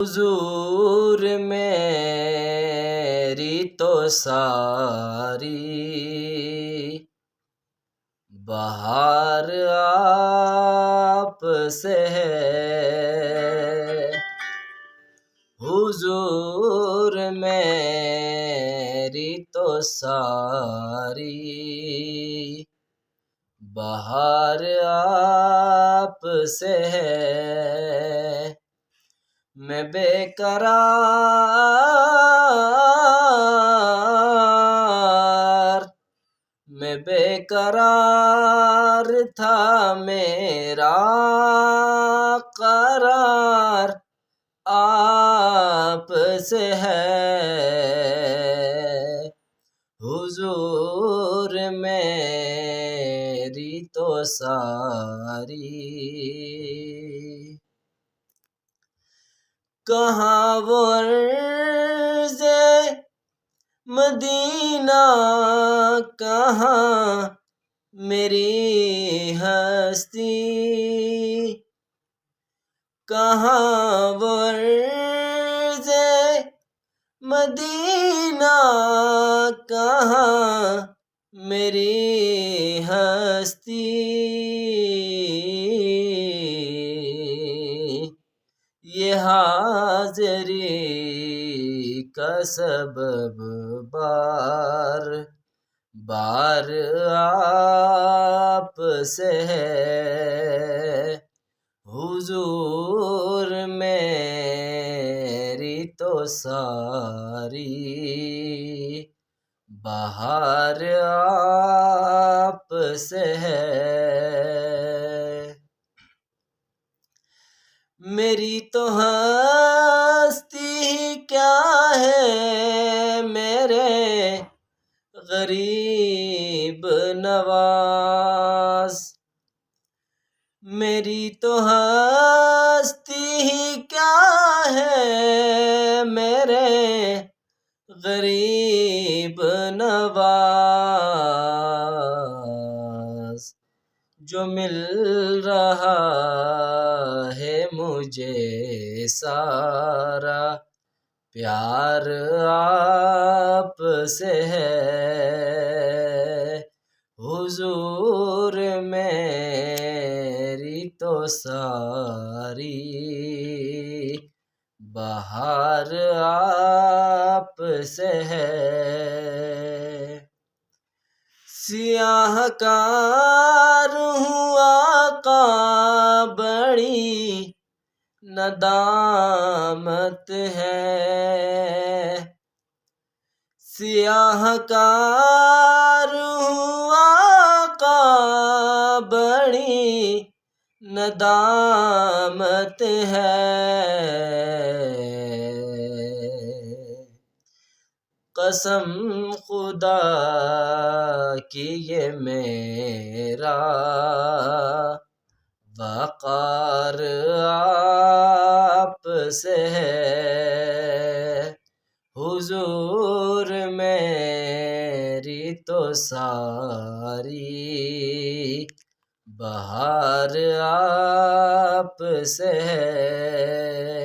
हुजूर मेरी तो सारी बहार आप से है। हुजूर मेरी तो सारी बहार आप से है। मैं बेकरार था, मेरा करार आप से है। हुजूर मेरी तो सारी कहाँ वो अर्ज़े मदीना, कहाँ मेरी हस्ती, कहाँ वो अर्ज़े मदीना, कहाँ मेरी हस्ती। ये हाज़री का सबब बार बार आप से है। हुजूर मेरी तो सारी बहार आप से है। मेरी तो हस्ती क्या है मेरे गरीब नवाज, मेरी तो हस्ती क्या है मेरे गरीब नवाज। जो मिल रहा है मुझे सारा प्यार आप से है। हुजूर मेरी तो सारी बहार आप से है। सियाहकार हूँ आका, बड़ी नदामत है। सियाहकार हूँ आका, बड़ी नदामत है। कसम खुदा की ये मेरा वक़ार आप से है। हुजूर मेरी तो सारी बहार आप से है।